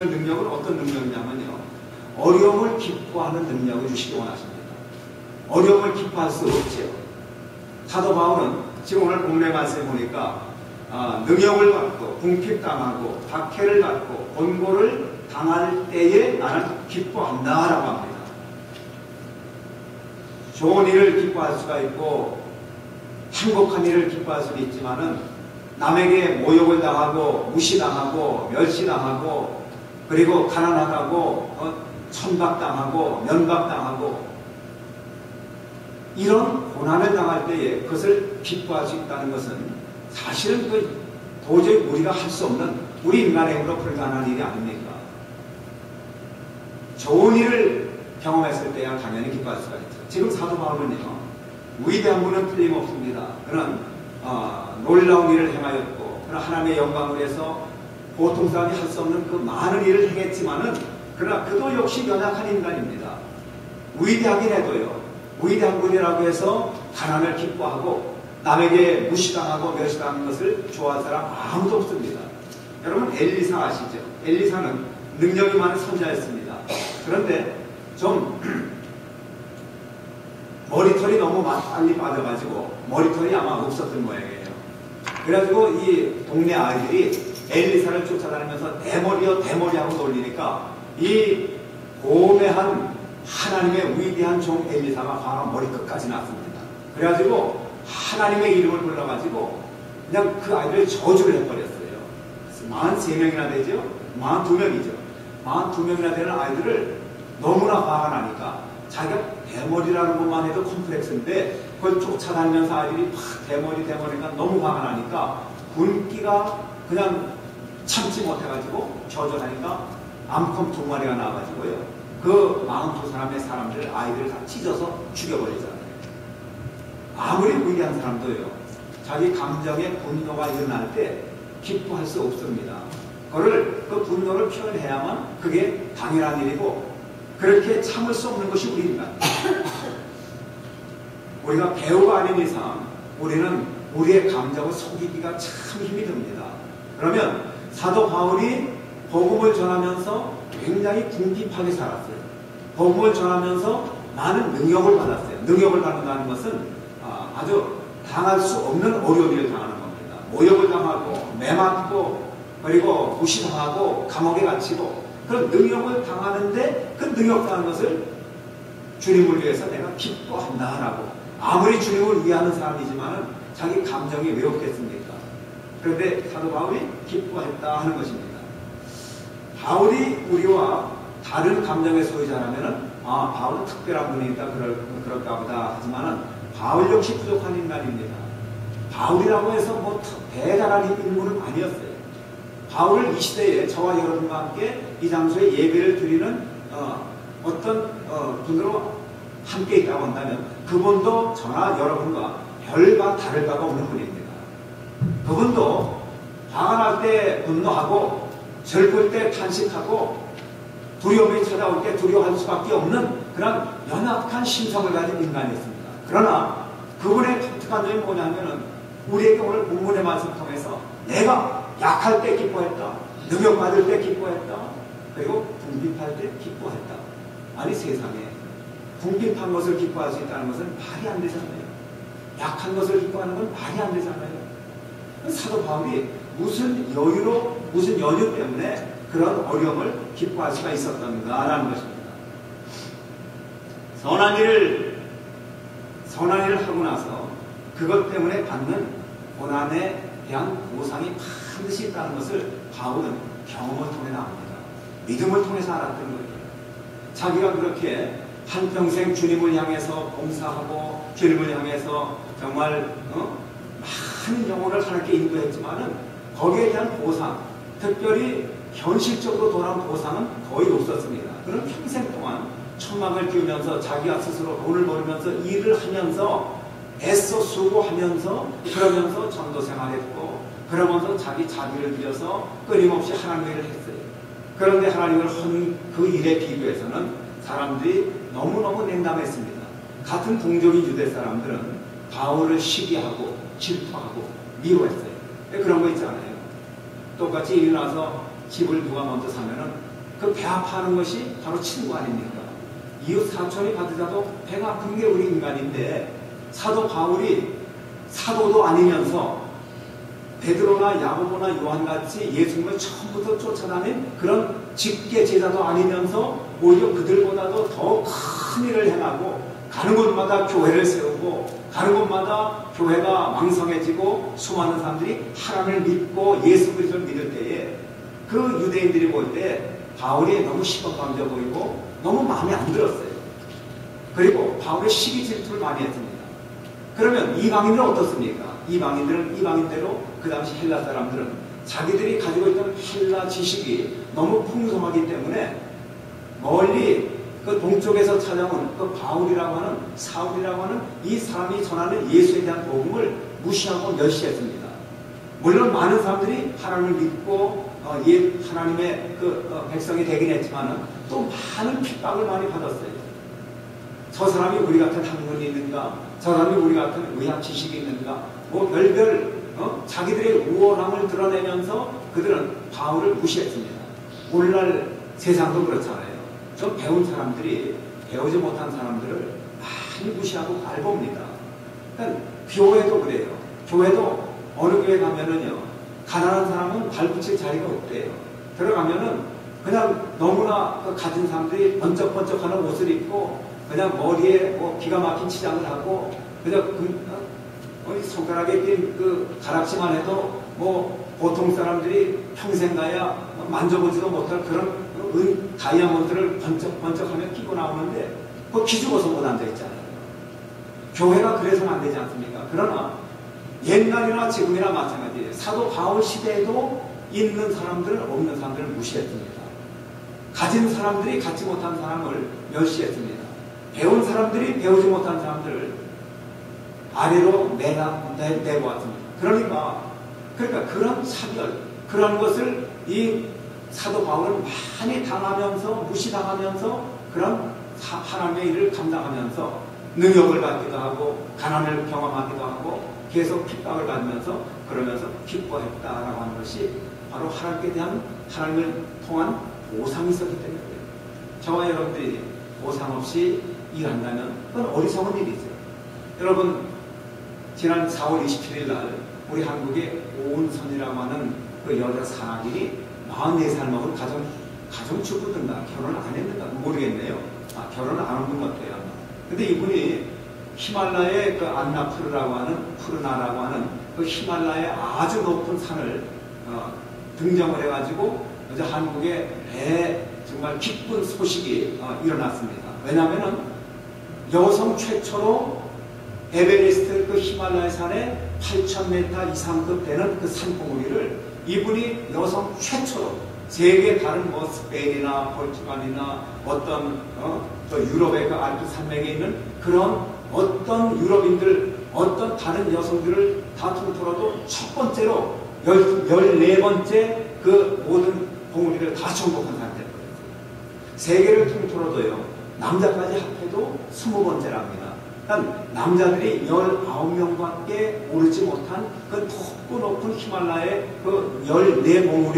능력은 어떤 능력이냐면요, 어려움을 기뻐하는 능력을 주시기 원하십니다. 어려움을 기뻐할 수 없지요. 사도 바울은 지금 오늘 본문의 말씀에 보니까 능력을 받고 궁핍당하고 박해를 받고 권고를 당할 때에 나는 기뻐한다 라고 합니다. 좋은 일을 기뻐할 수가 있고 행복한 일을 기뻐할 수도 있지만은 남에게 모욕을 당하고 무시당하고 멸시당하고 그리고 가난하다고 천박당하고 면박당하고 이런 고난을 당할 때에 그것을 기뻐할 수 있다는 것은 사실은 도저히 우리가 할 수 없는 우리 인간의 힘으로 불가능한 일이 아닙니까? 좋은 일을 경험했을 때야 당연히 기뻐할 수가 있죠. 지금 사도 바울은요, 위대한 분은 틀림없습니다. 그는 놀라운 일을 행하였고 그러나 하나님의 영광을 위해서 보통 사람이 할 수 없는 그 많은 일을 행했지만은 그러나 그도 역시 연약한 인간입니다. 위대하긴 해도요, 위대한 분이라고 해서 가난을 기뻐하고 남에게 무시당하고 멸시당하는 것을 좋아할 사람 아무도 없습니다. 여러분 엘리사 아시죠? 엘리사는 능력이 많은 선지자였습니다. 그런데 좀 머리털이 너무 빨리 빠져가지고 머리털이 아마 없었던 모양이에요. 그래가지고 이 동네 아이들이 엘리사를 쫓아다니면서 대머리여 대머리하고 놀리니까 이 고매한 하나님의 위대한 종 엘리사가 화가 머리 끝까지 났습니다. 그래가지고 하나님의 이름을 불러가지고 그냥 그 아이들을 저주를 해버렸어요. 43명이나 되죠? 42명이죠. 42명이나 되는 아이들을 너무나 화가 나니까 자기가 대머리라는 것만 해도 컴플렉스인데 그걸 쫓아다니면서 아이들이 막 대머리가 너무 화가 나니까 굶기가 그냥 참지 못해가지고 저주하니까 암컷 2마리가 나와가지고요, 그 42사람의 사람들 아이들을 다 찢어서 죽여버리잖아요. 아무리 위대한 사람도요, 자기 감정의 분노가 일어날 때 기뻐할 수 없습니다. 그 분노를 표현해야만 그게 당연한 일이고 그렇게 참을 수 없는 것이 우리 인간. 우리가 배우가 아닌 이상 우리는 우리의 감정을 속이기가 참 힘이 듭니다. 그러면 사도 바울이 복음을 전하면서 굉장히 궁핍하게 살았어요. 복음을 전하면서 많은 능력을 받았어요. 능력을 받는다는 것은 아주 당할 수 없는 어려움을 당하는 겁니다. 모욕을 당하고 매맞고 그리고 무시당하고 감옥에 갇히고 그런 능력을 당하는데 그 능력 당하는 것을 주님을 위해서 내가 기뻐한다라고. 아무리 주님을 위하는 사람이지만 자기 감정이 왜 없겠습니까? 그런데 사도 바울이 기뻐했다 하는 것입니다. 바울이 우리와 다른 감정의 소유자라면은 바울은 특별한 분이 있다 그럴까 보다 하지만은 바울 역시 부족한 인간입니다. 바울이라고 해서 뭐 대단한 인물은 아니었어요. 바울을 이 시대에 저와 여러분과 함께 이 장소에 예배를 드리는 어떤 분으로 함께 있다고 한다면 그분도 저나 여러분과 별과 다를 바가 없는 분입니다. 그분도 화가 날 때 분노하고 슬플 때 탄식하고 두려움이 찾아올 때 두려워할 수밖에 없는 그런 연약한 심성을 가진 인간이었습니다. 그러나 그분의 독특한 점이 뭐냐면은 우리에게 오늘 본문의 말씀을 통해서 내가 약할 때 기뻐했다, 능력받을 때 기뻐했다, 그리고 궁핍할 때 기뻐했다. 아니 세상에 궁핍한 것을 기뻐할 수 있다는 것은 말이 안 되잖아요. 약한 것을 기뻐하는 건 말이 안 되잖아요. 사도 바울이 무슨 연유 때문에 그런 어려움을 기뻐할 수가 있었던가라는 것입니다. 선한 일을 하고 나서 그것 때문에 받는 고난에 대한 보상이 반드시 있다는 것을 바울은 경험을 통해 나옵니다. 믿음을 통해서 알았던 거예요. 자기가 그렇게 한평생 주님을 향해서 봉사하고 주님을 향해서 정말 많은 영혼을 하나님께 인도했지만은 거기에 대한 보상, 특별히 현실적으로 돌아온 보상은 거의 없었습니다. 그는 평생 동안 천막을 기우면서 자기가 스스로 돈을 벌면서 일을 하면서 애써 수고하면서 그러면서 전도 생활했고 그러면서 자기 자비를 들여서 끊임없이 하나님의 일을 했어요. 그런데 하나님을 한 그 일에 비교해서는 사람들이 너무너무 냉담했습니다. 같은 동족인 유대 사람들은 바울을 시기하고 질투하고 미워했어요. 그런 거 있잖아요. 똑같이 일어나서 집을 누가 먼저 사면은 배 아파하는 것이 바로 친구 아닙니까? 이웃 사촌이 받으자도 배가 아픈 게 우리 인간인데, 사도 바울이 사도도 아니면서 베드로나 야고보나 요한같이 예수님을 처음부터 쫓아다닌 그런 직계 제자도 아니면서 오히려 그들보다도 더 큰 일을 행하고, 가는 곳마다 교회를 세우고, 가는 곳마다 교회가 왕성해지고 수많은 사람들이 하나님을 믿고 예수 그리스도를 믿을 때에 그 유대인들이 볼 때 바울이 너무 시건방져 보이고 너무 마음에 안 들었어요. 그리고 바울의 시기 질투를 많이 했습니다. 그러면 이방인들은 어떻습니까? 이방인들은 이방인대로 그 당시 헬라 사람들은 자기들이 가지고 있던 헬라 지식이 너무 풍성하기 때문에 멀리 그 동쪽에서 찾아온 그 바울이라고 하는, 사울이라고 하는 이 사람이 전하는 예수에 대한 복음을 무시하고 멸시했습니다. 물론 많은 사람들이 하나님을 믿고 하나님의 백성이 되긴 했지만 또 많은 핍박을 많이 받았어요. 저 사람이 우리 같은 학문이 있는가? 저 사람이 우리 같은 의학 지식이 있는가? 뭐 별별 자기들의 우월함을 드러내면서 그들은 바울을 무시했습니다. 오늘날 세상도 그렇잖아요. 좀 배운 사람들이 배우지 못한 사람들을 많이 무시하고 깔봅니다. 그러니까 교회도 그래요. 교회도 어느 교회 가면은요, 가난한 사람은 발붙일 자리가 없대요. 들어가면은 그냥 너무나 가진 사람들이 번쩍번쩍하는 옷을 입고 그냥 머리에 뭐 기가 막힌 치장을 하고 그냥 손가락에 낀 그 가락지만 해도 뭐 보통 사람들이 평생 가야 만져보지도 못할 그런 다이아몬드를 번쩍번쩍하며 끼고 나오는데 그거 기죽어서 못 앉아있잖아요. 교회가 그래서는 안 되지 않습니까? 그러나 옛날이나 지금이나 마찬가지예요. 사도 바울 시대에도 있는 사람들은 없는 사람들을 무시했습니다. 가진 사람들이 갖지 못한 사람을 멸시했습니다. 배운 사람들이 배우지 못한 사람들을 아래로 내보았습니다. 그러니까 그런 차별, 그런 것을 이 사도 바울은 많이 당하면서 무시당하면서 그런 하나님의 일을 감당하면서 능력을 받기도 하고 가난을 경험하기도 하고 계속 핍박을 받으면서 그러면서 기뻐했다라고 하는 것이 바로 하나님께 대한 하나님을 통한 보상이 있었기 때문에 그래요. 저와 여러분들이 보상 없이 일한다면 그건 어리석은 일이죠. 여러분, 지난 4월 27일 날 우리 한국의 오은선이라고 하는 그 여자 산악인이 44살 먹은 가정주부든가 결혼을 안 했는가 모르겠네요. 결혼을 안 한 분 같아요. 근데 이분이 히말라야의 그 안나푸르라고 하는, 푸르나라고 하는 그 히말라야의 아주 높은 산을 등정을 해가지고 이제 한국에 정말 기쁜 소식이 일어났습니다. 왜냐하면은 여성 최초로 에베레스트 그 히말라야 산에 8,000m 이상급 되는 그 산봉우리를 이분이 여성 최초로 세계 다른 뭐 스페인이나 포르투갈이나 어떤 유럽의 그 알프 산맥에 있는 그런 어떤 유럽인들, 어떤 다른 여성들을 다 통틀어도 첫 번째로 14번째 그 모든 봉우리를 다 정복한 상태였거든요. 세계를 통틀어도요, 남자까지 합해도 20번째랍니다. 그러니까 남자들이 19명밖에 오르지 못한 그 높고 높은 히말라야의 그 14봉우리